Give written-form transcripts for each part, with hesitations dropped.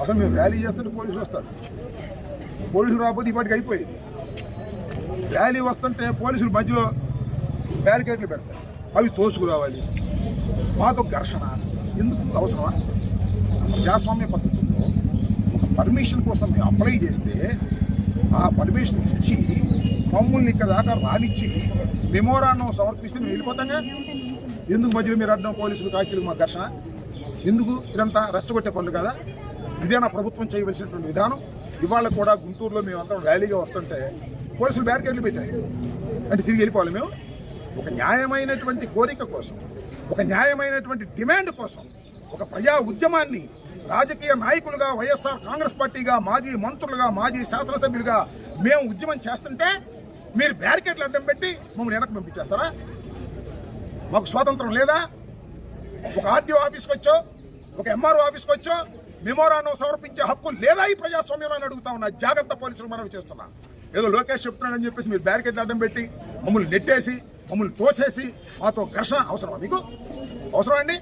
అసలు మేము ర్యాలీ చేస్తుంటే పోలీసులు వస్తారు. పోలీసులు రాకపోతే ఇప్పటికి అయిపోయింది. ర్యాలీ వస్తుంటే పోలీసులు మధ్యలో బ్యారికేడ్లు పెడతారు, అవి తోసుకురావాలి. మాతో ఘర్షణ ఎందుకు అవసరమా? ప్రజాస్వామ్య పద్ధతుల్లో ఒక పర్మిషన్ కోసం మేము అప్లై చేస్తే ఆ పర్మిషన్ ఇచ్చి మమ్మల్ని ఇక్కడ దాకా రానిచ్చి మెమోరాండం సమర్పిస్తే మేము వెళ్ళిపోతాంగా. ఎందుకు మధ్యలో మీరు అడ్డం పోలీసులు కాకీలు మా ఘర్షణ ఎందుకు? ఇదంతా రెచ్చగొట్టే పనులు కదా. ఇదే నా ప్రభుత్వం చేయవలసినటువంటి విధానం. ఇవాళ కూడా గుంటూరులో మేమంతా ర్యాలీగా వస్తుంటే పోలీసులు బ్యారికేడ్లు పెట్టారు అంటే తిరిగి వెళ్ళిపోవాలి మేము. ఒక న్యాయమైనటువంటి కోరిక కోసం, ఒక న్యాయమైనటువంటి డిమాండ్ కోసం, ఒక ప్రజా ఉద్యమాన్ని రాజకీయ నాయకులుగా, వైఎస్ఆర్ కాంగ్రెస్ పార్టీగా, మాజీ మంత్రులుగా, మాజీ శాసనసభ్యులుగా మేము ఉద్యమం చేస్తుంటే మీరు బ్యారికేడ్లు అడ్డం పెట్టి మమ్మల్ని వెనక్కి పంపించేస్తారా? మాకు స్వాతంత్రం లేదా? ఒక ఆర్టీఓ ఆఫీస్కి వచ్చో, ఒక ఎంఆర్ఓ ఆఫీస్కి వచ్చో మెమోరాండం సమర్పించే హక్కు లేదా ఈ ప్రజాస్వామ్యంలో అని అడుగుతా ఉన్నా. జాగ్రత్త పోలీసులు మనవి చేస్తున్నా. ఏదో లోకేష్ చెప్తున్నాడని చెప్పేసి మీరు బ్యారికేడ్లు అడ్డం పెట్టి మమ్మల్ని నెట్టేసి మమ్మల్ని తోసేసి మాతో ఘర్షణ అవసరమా? మీకు అవసరం అండి?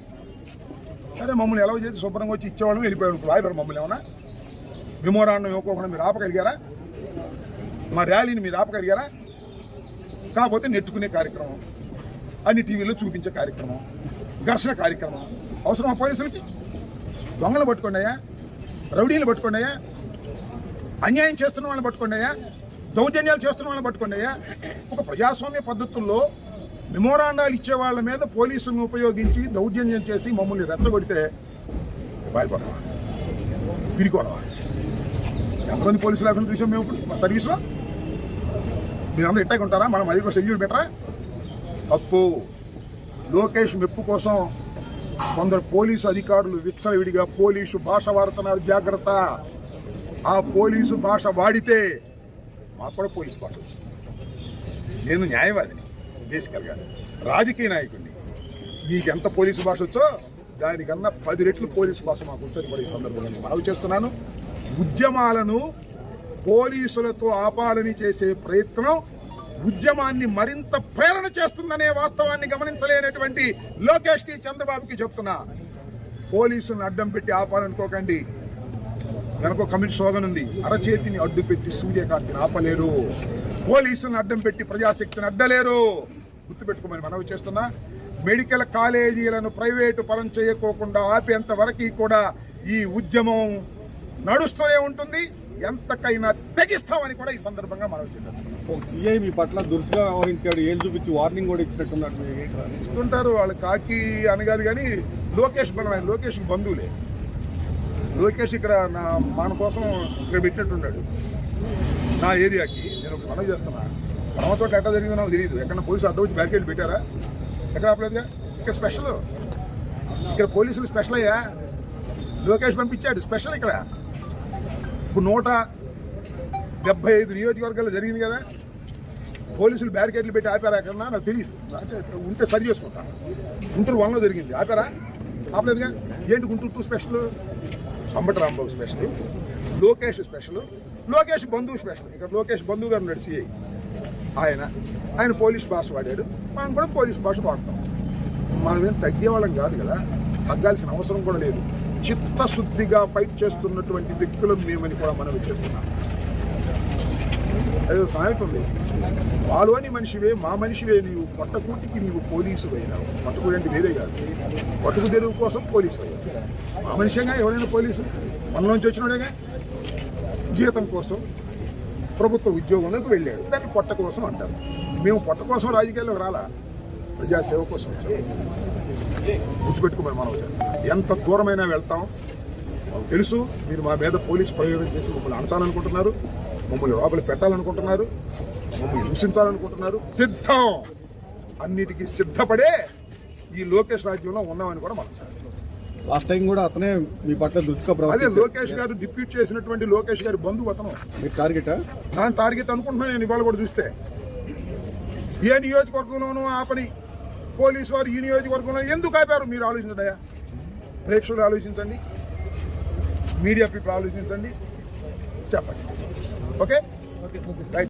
సరే, మమ్మల్ని ఎలా చేసి శుభ్రంగా వచ్చి ఇచ్చేవాళ్ళం, వెళ్ళిపోయాడు. రాయబారు మమ్మల్ని ఏమన్నా మెమోరాండం ఇవ్వకుండా మీరు ఆపగలిగారా? మా ర్యాలీని మీరు ఆపగలిగారా? కాకపోతే నెట్టుకునే కార్యక్రమం, అన్ని టీవీలో చూపించే కార్యక్రమం, ఘర్షణ కార్యక్రమం అవసరమా పోలీసులకి? దొంగలు పట్టుకోండియా, రౌడీలు పట్టుకోండియా, అన్యాయం చేస్తున్న వాళ్ళని పట్టుకోండియా, దౌర్జన్యాలు చేస్తున్న వాళ్ళని పట్టుకోండియా. ఒక ప్రజాస్వామ్య పద్ధతుల్లో మెమోరాండాలు ఇచ్చే వాళ్ళ మీద పోలీసులను ఉపయోగించి దౌర్జన్యం చేసి మమ్మల్ని రెచ్చగొడితే బయలుపడవా, తిరిగిపోవడమా? ఎంతమంది పోలీసులు అసలు చూసాం మేము ఇప్పుడు మా సర్వీస్లో? మీరందరూ ఇట్టాగా ఉంటారా? మనం అది కూడా సెల్యూట్ బెటరా? తప్పు. లోకేష్ మెప్పు కోసం కొందరు పోలీసు అధికారులు విచ్చలవిడిగా పోలీసు భాష వాడుతున్నారు. జాగ్రత్త. ఆ పోలీసు భాష వాడితే మాకు కూడా పోలీసు భాష వచ్చింది. నేను న్యాయవాదిని, బేసికల్గా రాజకీయ నాయకుడిని. మీకు ఎంత పోలీసు భాష వచ్చో దానికన్నా 10 రెట్లు పోలీసు భాష మాకు వచ్చని కూడా ఈ సందర్భంగా నేను మనవి చేస్తున్నాను. ఉద్యమాలను పోలీసులతో ఆపాలని చేసే ప్రయత్నం ఉద్యమాన్ని మరింత ప్రేరణ చేస్తుందనే వాస్తవాన్ని గమనించలేనటువంటి లోకేష్కి, చంద్రబాబుకి చెప్తున్నా. పోలీసులను అడ్డం పెట్టి ఆపాలనుకోకండి. వెనకో కమిటీ స్లోగన్ ఉంది, అరచేతిని అడ్డు పెట్టి సూర్యకాంతిని ఆపలేరు. పోలీసులను అడ్డం పెట్టి ప్రజాశక్తిని అడ్డలేరు. గుర్తుపెట్టుకోమని మనవి చేస్తున్నా. మెడికల్ కాలేజీలను ప్రైవేటు పరం చేయకోకుండా ఆపేంత వరకు కూడా ఈ ఉద్యమం నడుస్తూనే ఉంటుంది. ఎంతకైనా తెగిస్తామని కూడా ఈ సందర్భంగా మనవి చేద్దాం. సీఐ మీ పట్ల దురుసుగా వ్యవహరించాడు, ఏం చూపించి వార్నింగ్ కూడా ఇచ్చినట్టున్నాడు. ఇస్తుంటారు వాళ్ళు, కాకి అనగాదు. కానీ లోకేష్ ఆయన లోకేష్కి బంధువులే. లోకేష్ ఇక్కడ మన కోసం ఇక్కడ పెట్టినట్టున్నాడు నా ఏరియాకి. నేను ఒక మనవి చేస్తున్నా. పరమతో ఎట్లా జరిగిందో నాకు తెలియదు. ఎక్కడ పోలీసులు అడ్డం వచ్చి బ్యారికేడ్ పెట్టారా? ఎక్కడ ఆపలేదుగా. ఇక్కడ స్పెషల్, ఇక్కడ పోలీసులు స్పెషల్ అయ్యా. లోకేష్ పంపించాడు స్పెషల్. ఇక్కడ ఇప్పుడు 175 నియోజకవర్గాల్లో జరిగింది కదా. పోలీసులు బ్యారికేడ్లు పెట్టి ఆపారా ఎక్కడన్నా? నాకు తెలియదు. అంటే ఉంటే సరి చేసుకుంటా. గుంటూరు 1లో జరిగింది, ఆపారా? ఆపలేదుగా. ఏంటి Guntur 2 special? Sambati Rambabu special, Lokesh special, Lokesh బంధువు స్పెషల్. ఇక్కడ లోకేష్ బంధువు గారు ఉన్నాడు సిఐ. ఆయన పోలీస్ భాష వాడాడు, మనం కూడా పోలీస్ భాష వాడతాం. మనం ఏం తగ్గేవాళ్ళం కాదు కదా, తగ్గాల్సిన అవసరం కూడా లేదు. చిత్తశుద్ధిగా ఫైట్ చేస్తున్నటువంటి వ్యక్తులు మేమని కూడా మనం చేస్తున్నాం. అదే సామెత ఉంది, వాళ్ళు అని మనిషివే, మా మనిషివే నీవు, పట్టకూటికి నీవు పోలీసు అయినావు. పట్టుకుడు అంటే వేరే కాదు, పట్టుకు తెరువు కోసం పోలీసు అయ్యావు. మా మనిషిగా ఎవరైనా పోలీసు మనలోంచి వచ్చినోడేగా. జీతం కోసం ప్రభుత్వ ఉద్యోగంలోకి వెళ్ళాడు, దాన్ని పొట్ట కోసం అంటారు. మేము పొట్ట కోసం రాజకీయాల్లోకి రాలా, ప్రజాసేవ కోసం వచ్చాం. గుర్తుపెట్టుకోమని మనం ఎంత దూరమైనా వెళ్తాం. మాకు తెలుసు మీరు మా మీద పోలీసు ప్రయోగం చేసి మమ్మల్ని అణచాలనుకుంటున్నారు, మమ్మల్ని లోపలి పెట్టాలనుకుంటున్నారు, మమ్మల్ని హింసించాలనుకుంటున్నారు. సిద్ధం, అన్నిటికీ సిద్ధపడే ఈ లోకేష్ రాజ్యంలో ఉన్నామని కూడా మనం లాస్ట్ టైం కూడా అతనే మీ పట్ల దుష్గా. అదే లోకేష్ గారు డిప్యూట్ చేసినటువంటి లోకేష్ గారి బంధువు అతను. మీకు టార్గెటా? దాని టార్గెట్ అనుకుంటున్నాను నేను. ఇవాళ కూడా చూస్తే ఏ నియోజకవర్గంలోనూ ఆపని పోలీసు వారు ఈ నియోజకవర్గంలో ఎందుకు ఆపారు మీరు ఆలోచించండి. ప్రేక్షకులు ఆలోచించండి, మీడియా పీపుల్ ఆలోచించండి, చెప్పండి. ఓకే.